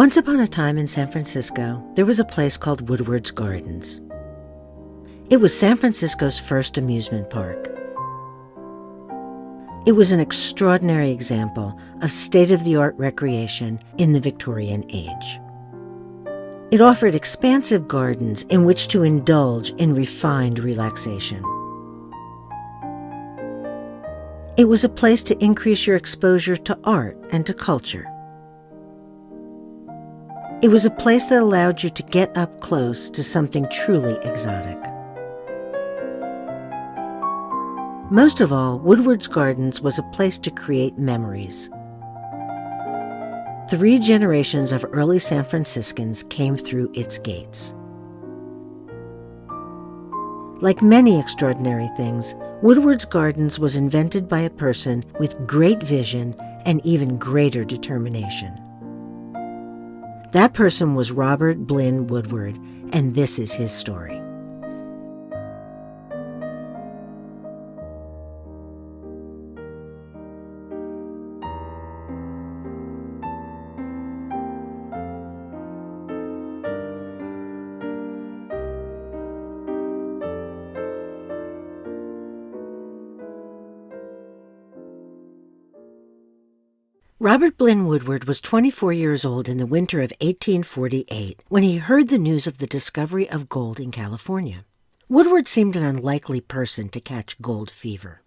Once upon a time in San Francisco, there was a place called WoodWard's Gardens. It was San Francisco's first amusement park. It was an extraordinary example of state-of-the-art recreation in the Victorian age. It offered expansive gardens in which to indulge in refined relaxation. It was a place to increase your exposure to art and to culture. It was a place that allowed you to get up close to something truly exotic. Most of all, WoodWard's Gardens was a place to create memories. 3 generations of early San Franciscans came through its gates. Like many extraordinary things, WoodWard's Gardens was invented by a person with great vision and even greater determination. That person was Robert Blinn Woodward, and this is his story. Robert Blinn Woodward was 24 years old in the winter of 1848 when he heard the news of the discovery of gold in California. Woodward seemed an unlikely person to catch gold fever.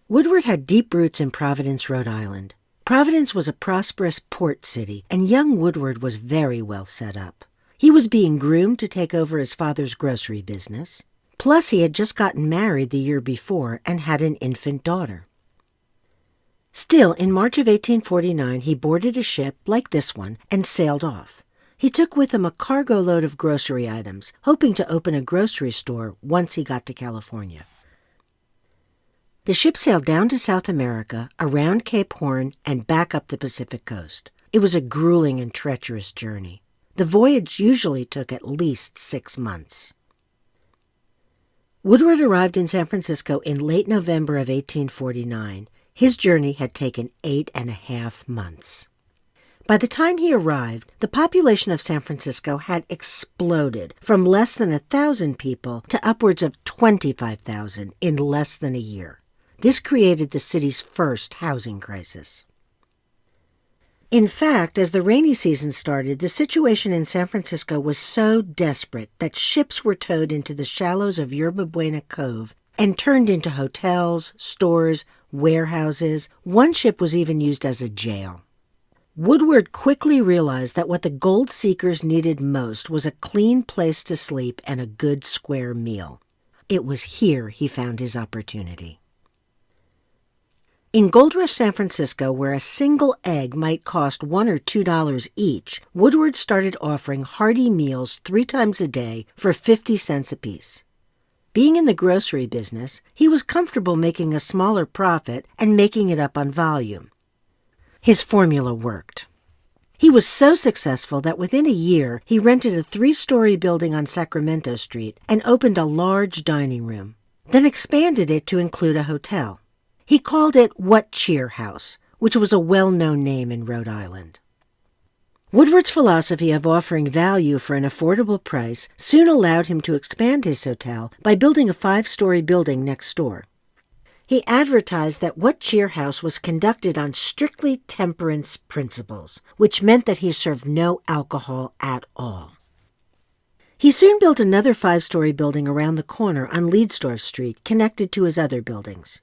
Woodward had deep roots in Providence, Rhode Island. Providence was a prosperous port city, and young Woodward was very well set up. He was being groomed to take over his father's grocery business. Plus, he had just gotten married the year before and had an infant daughter. Still, in March of 1849, he boarded a ship like this one and sailed off. He took with him a cargo load of grocery items, hoping to open a grocery store once he got to California. The ship sailed down to South America, around Cape Horn, and back up the Pacific coast. It was a grueling and treacherous journey. The voyage usually took at least 6 months. Woodward arrived in San Francisco in late November of 1849. His journey had taken 8.5 months. By the time he arrived, the population of San Francisco had exploded from less than 1,000 people to upwards of 25,000 in less than a year. This created the city's first housing crisis. In fact, as the rainy season started, the situation in San Francisco was so desperate that ships were towed into the shallows of Yerba Buena Cove and turned into hotels, stores, warehouses. One ship was even used as a jail. Woodward quickly realized that what the gold seekers needed most was a clean place to sleep and a good square meal. It was here he found his opportunity. In Gold Rush San Francisco, where a single egg might cost $1 or $2 each, Woodward started offering hearty meals 3 times a day for 50 cents apiece. Being in the grocery business, he was comfortable making a smaller profit and making it up on volume. His formula worked. He was so successful that within a year, he rented a 3-story building on Sacramento Street and opened a large dining room, then expanded it to include a hotel. He called it What Cheer House, which was a well-known name in Rhode Island. Woodward's philosophy of offering value for an affordable price soon allowed him to expand his hotel by building a 5-story building next door. He advertised that What Cheer House was conducted on strictly temperance principles, which meant that he served no alcohol at all. He soon built another 5-story building around the corner on Leidesdorff Street, connected to his other buildings.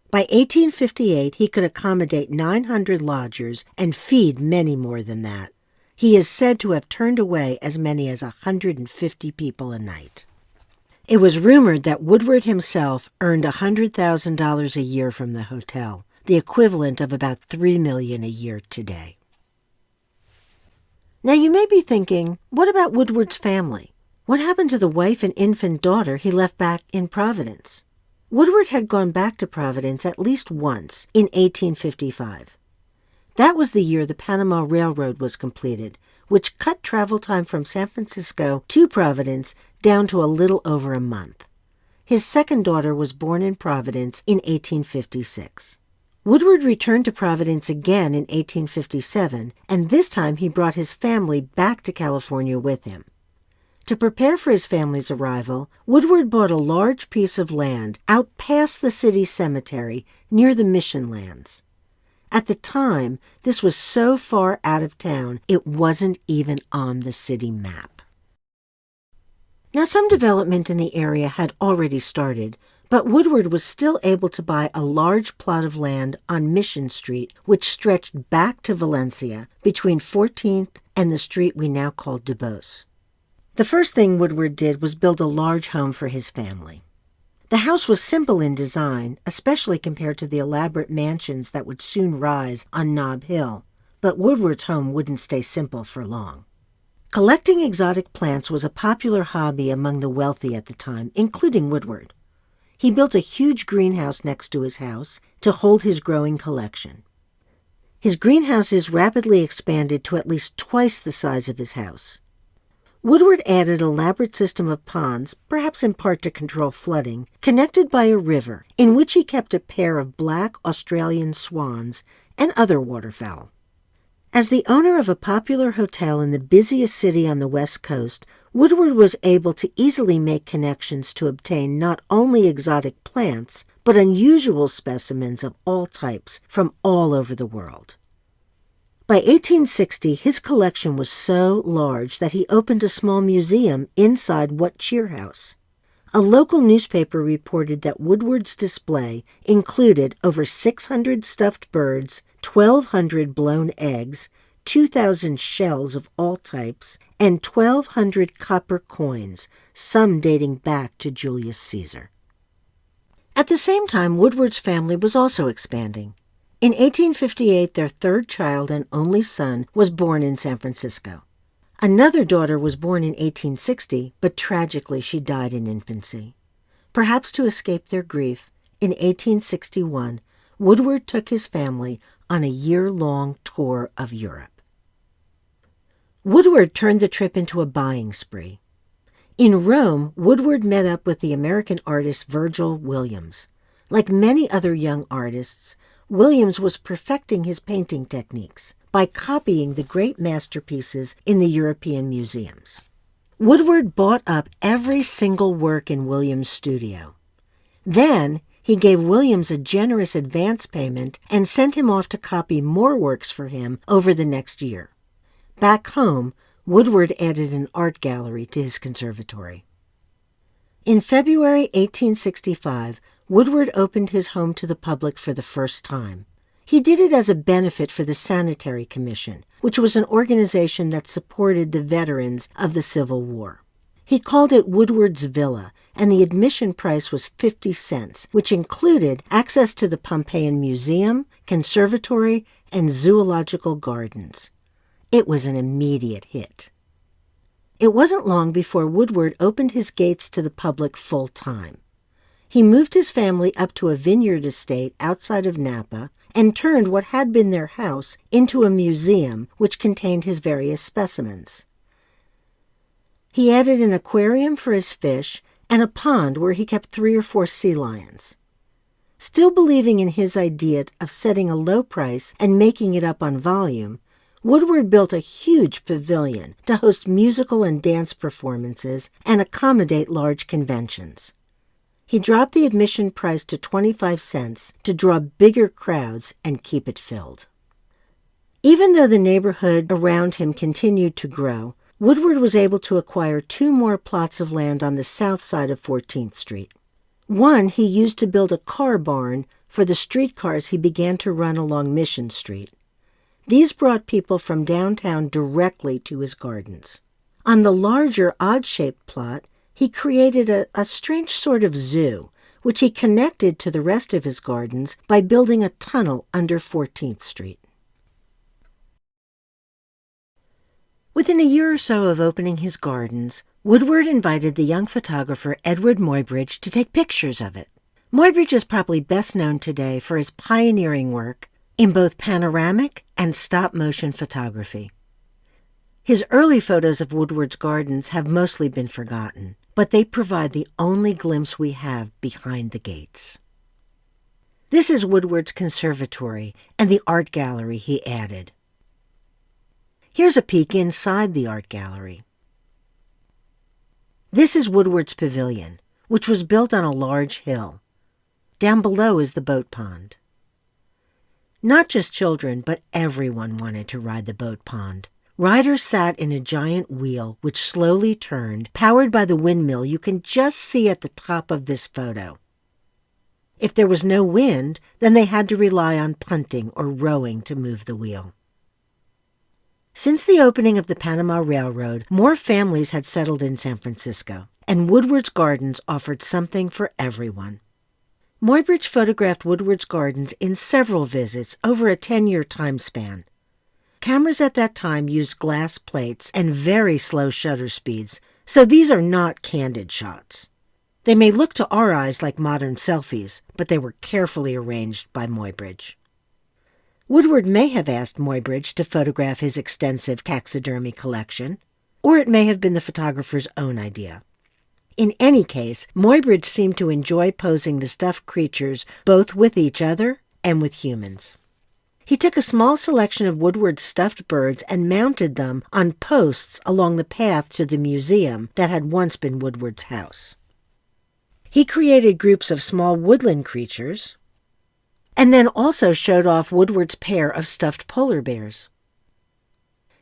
By 1858, he could accommodate 900 lodgers and feed many more than that. He is said to have turned away as many as 150 people a night. It was rumored that Woodward himself earned $100,000 a year from the hotel, the equivalent of about $3 million a year today. Now you may be thinking, what about Woodward's family? What happened to the wife and infant daughter he left back in Providence? Woodward had gone back to Providence at least once in 1855. That was the year the Panama Railroad was completed, which cut travel time from San Francisco to Providence down to a little over a month. His second daughter was born in Providence in 1856. Woodward returned to Providence again in 1857, and this time he brought his family back to California with him. To prepare for his family's arrival, Woodward bought a large piece of land out past the city cemetery near the mission lands. At the time, this was so far out of town, it wasn't even on the city map. Now, some development in the area had already started, but Woodward was still able to buy a large plot of land on Mission Street, which stretched back to Valencia between 14th and the street we now call Duboce. The first thing Woodward did was build a large home for his family. The house was simple in design, especially compared to the elaborate mansions that would soon rise on Nob Hill, but Woodward's home wouldn't stay simple for long. Collecting exotic plants was a popular hobby among the wealthy at the time, including Woodward. He built a huge greenhouse next to his house to hold his growing collection. His greenhouses rapidly expanded to at least twice the size of his house. Woodward added an elaborate system of ponds, perhaps in part to control flooding, connected by a river, in which he kept a pair of black Australian swans and other waterfowl. As the owner of a popular hotel in the busiest city on the West Coast, Woodward was able to easily make connections to obtain not only exotic plants, but unusual specimens of all types from all over the world. By 1860, his collection was so large that he opened a small museum inside What Cheer House. A local newspaper reported that Woodward's display included over 600 stuffed birds, 1,200 blown eggs, 2,000 shells of all types, and 1,200 copper coins, some dating back to Julius Caesar. At the same time, Woodward's family was also expanding. In 1858, their third child and only son was born in San Francisco. Another daughter was born in 1860, but tragically she died in infancy. Perhaps to escape their grief, in 1861, Woodward took his family on a year-long tour of Europe. Woodward turned the trip into a buying spree. In Rome, Woodward met up with the American artist Virgil Williams. Like many other young artists, Williams was perfecting his painting techniques by copying the great masterpieces in the European museums. Woodward bought up every single work in Williams' studio. Then he gave Williams a generous advance payment and sent him off to copy more works for him over the next year. Back home, Woodward added an art gallery to his conservatory. In February 1865, Woodward opened his home to the public for the first time. He did it as a benefit for the Sanitary Commission, which was an organization that supported the veterans of the Civil War. He called it WoodWard's Villa, and the admission price was 50 cents, which included access to the Pompeian Museum, Conservatory, and Zoological Gardens. It was an immediate hit. It wasn't long before Woodward opened his gates to the public full-time. He moved his family up to a vineyard estate outside of Napa and turned what had been their house into a museum which contained his various specimens. He added an aquarium for his fish and a pond where he kept 3 or 4 sea lions. Still believing in his idea of setting a low price and making it up on volume, Woodward built a huge pavilion to host musical and dance performances and accommodate large conventions. He dropped the admission price to 25 cents to draw bigger crowds and keep it filled. Even though the neighborhood around him continued to grow, Woodward was able to acquire 2 more plots of land on the south side of 14th Street. One he used to build a car barn for the streetcars he began to run along Mission Street. These brought people from downtown directly to his gardens. On the larger, odd-shaped plot, he created a strange sort of zoo, which he connected to the rest of his gardens by building a tunnel under 14th Street. Within a year or so of opening his gardens, Woodward invited the young photographer Edward Muybridge to take pictures of it. Muybridge is probably best known today for his pioneering work in both panoramic and stop-motion photography. His early photos of Woodward's gardens have mostly been forgotten, but they provide the only glimpse we have behind the gates. This is Woodward's conservatory and the art gallery he added. Here's a peek inside the art gallery. This is Woodward's pavilion, which was built on a large hill. Down below is the boat pond. Not just children, but everyone wanted to ride the boat pond. Riders sat in a giant wheel which slowly turned, powered by the windmill you can just see at the top of this photo. If there was no wind, then they had to rely on punting or rowing to move the wheel. Since the opening of the Panama Railroad, more families had settled in San Francisco, and WoodWard's Gardens offered something for everyone. Muybridge photographed WoodWard's Gardens in several visits over a 10-year time span. Cameras at that time used glass plates and very slow shutter speeds, so these are not candid shots. They may look to our eyes like modern selfies, but they were carefully arranged by Muybridge. Woodward may have asked Muybridge to photograph his extensive taxidermy collection, or it may have been the photographer's own idea. In any case, Muybridge seemed to enjoy posing the stuffed creatures both with each other and with humans. He took a small selection of Woodward's stuffed birds and mounted them on posts along the path to the museum that had once been Woodward's house. He created groups of small woodland creatures, and then also showed off Woodward's pair of stuffed polar bears.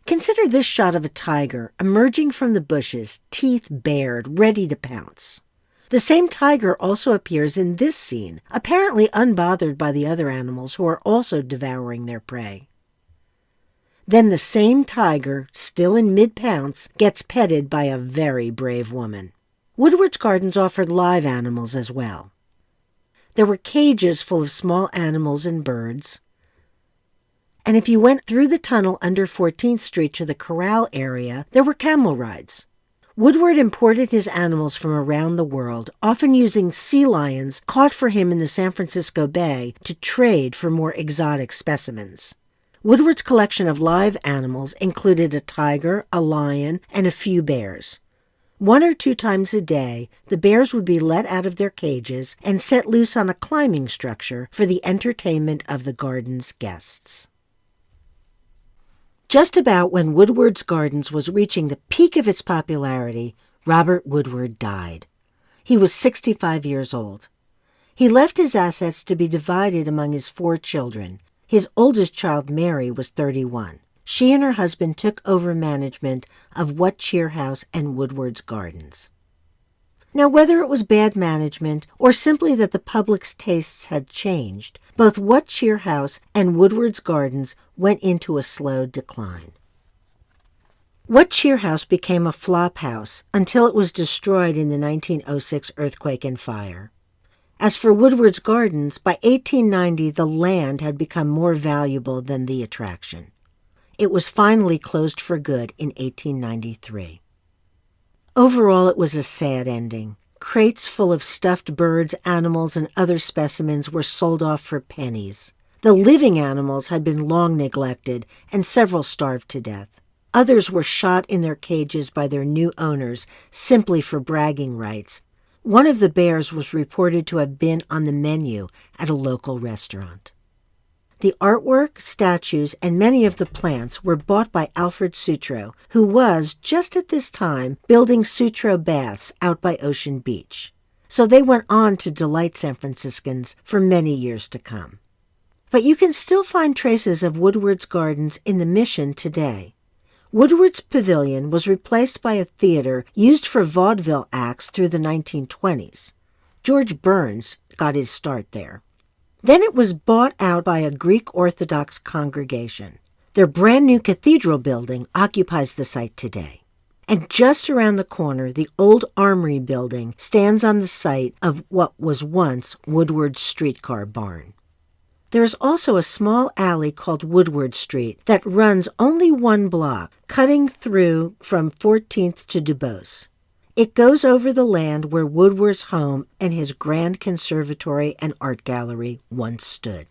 Consider this shot of a tiger emerging from the bushes, teeth bared, ready to pounce. The same tiger also appears in this scene, apparently unbothered by the other animals who are also devouring their prey. Then the same tiger, still in mid-pounce, gets petted by a very brave woman. Woodward's Gardens offered live animals as well. There were cages full of small animals and birds, and if you went through the tunnel under 14th Street to the corral area, there were camel rides. Woodward imported his animals from around the world, often using sea lions caught for him in the San Francisco Bay to trade for more exotic specimens. Woodward's collection of live animals included a tiger, a lion, and a few bears. 1 or 2 times a day, the bears would be let out of their cages and set loose on a climbing structure for the entertainment of the garden's guests. Just about when Woodward's Gardens was reaching the peak of its popularity, Robert Woodward died. He was 65 years old. He left his assets to be divided among his 4 children. His oldest child, Mary, was 31. She and her husband took over management of What Cheer House and Woodward's Gardens. Now, whether it was bad management or simply that the public's tastes had changed, both What Cheer House and Woodward's Gardens went into a slow decline. What Cheer House became a flop house until it was destroyed in the 1906 earthquake and fire. As for Woodward's Gardens, by 1890 the land had become more valuable than the attraction. It was finally closed for good in 1893. Overall, it was a sad ending. Crates full of stuffed birds, animals, and other specimens were sold off for pennies. The living animals had been long neglected, and several starved to death. Others were shot in their cages by their new owners simply for bragging rights. One of the bears was reported to have been on the menu at a local restaurant. The artwork, statues, and many of the plants were bought by Alfred Sutro, who was, just at this time, building Sutro Baths out by Ocean Beach. So they went on to delight San Franciscans for many years to come. But you can still find traces of Woodward's Gardens in the Mission today. Woodward's Pavilion was replaced by a theater used for vaudeville acts through the 1920s. George Burns got his start there. Then it was bought out by a Greek Orthodox congregation. Their brand new cathedral building occupies the site today. And just around the corner, the old Armory building stands on the site of what was once Woodward's streetcar barn. There is also a small alley called Woodward Street that runs only 1 block, cutting through from 14th to Dubose. It goes over the land where Woodward's home and his grand conservatory and art gallery once stood.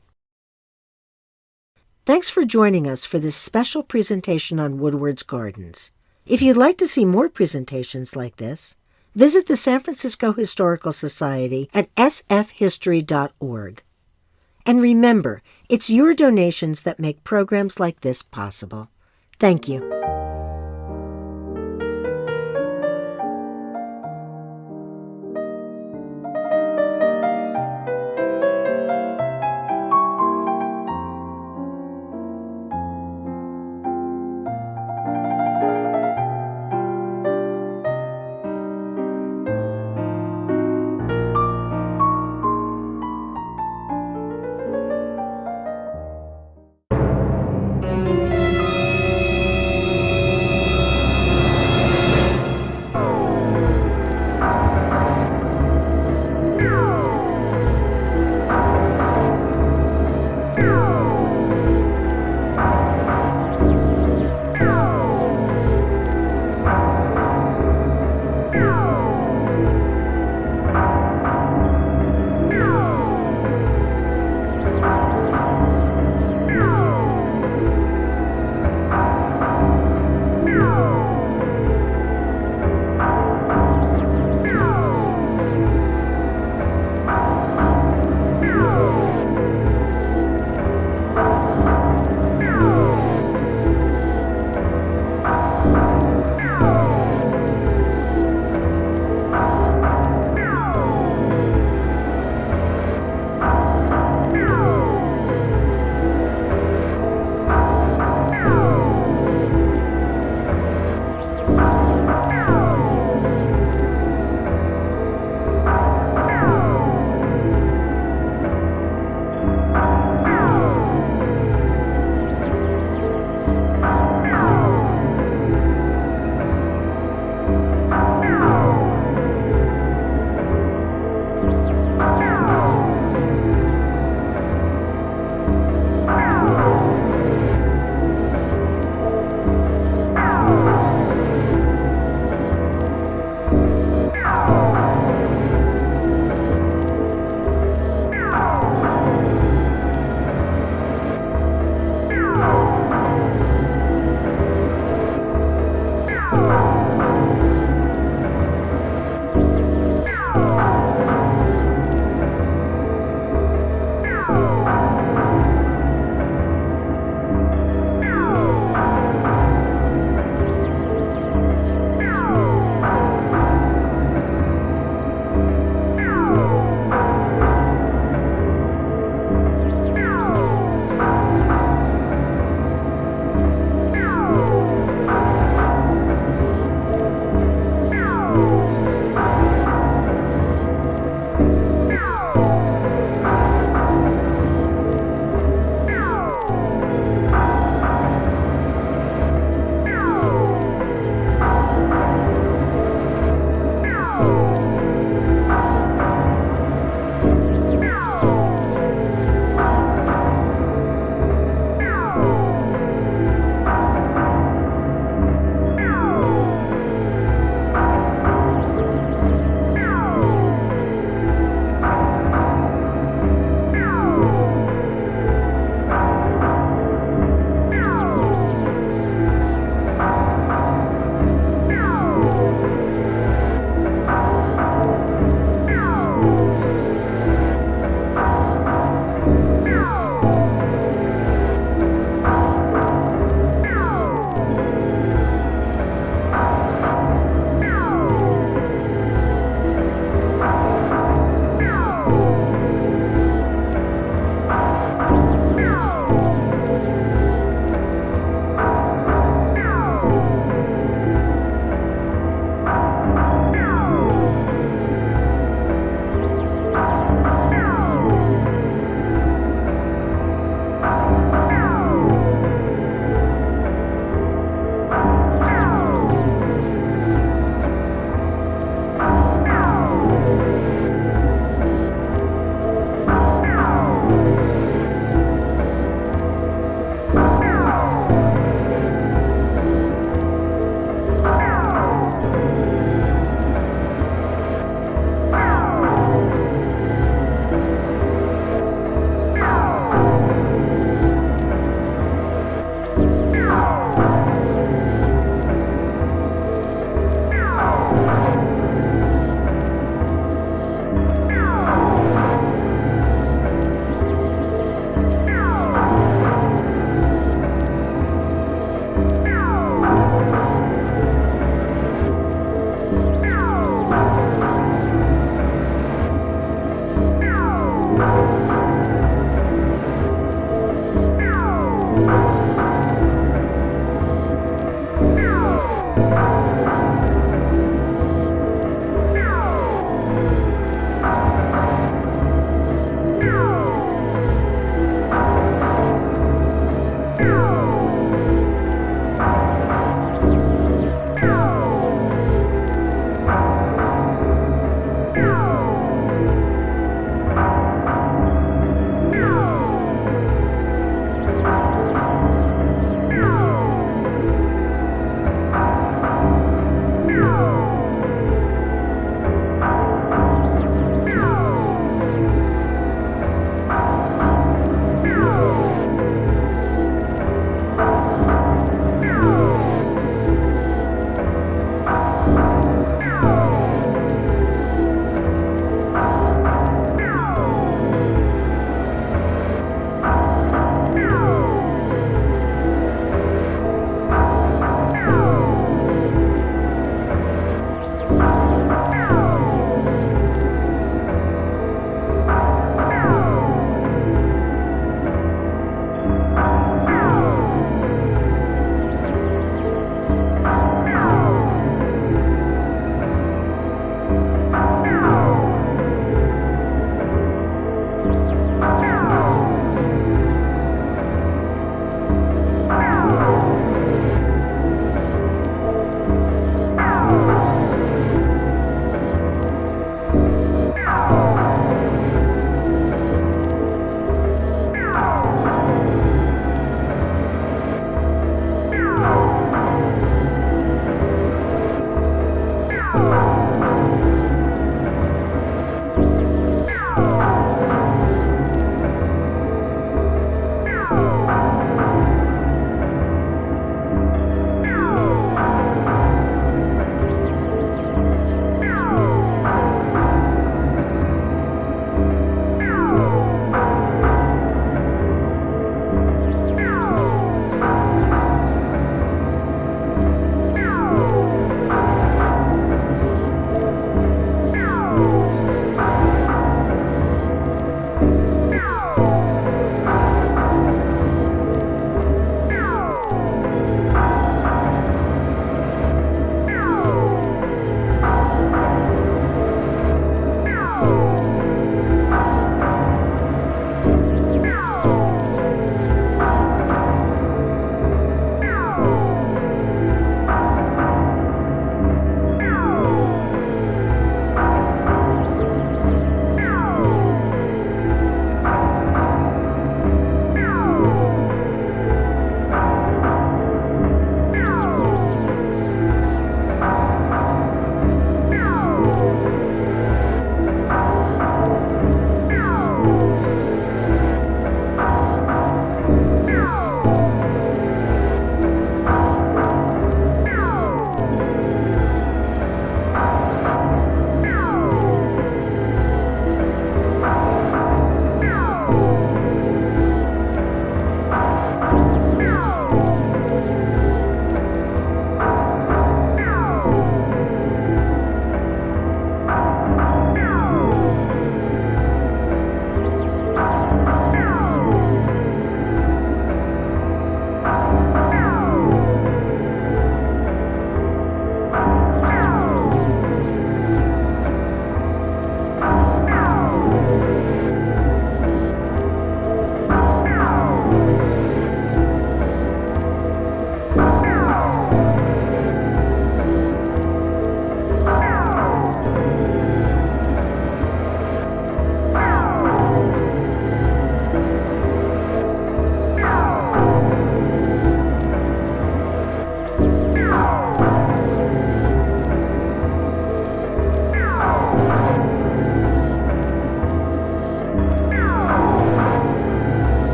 Thanks for joining us for this special presentation on Woodward's Gardens. If you'd like to see more presentations like this, visit the San Francisco Historical Society at sfhistory.org. And remember, it's your donations that make programs like this possible. Thank you.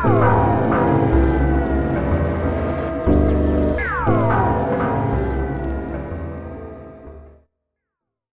Bye.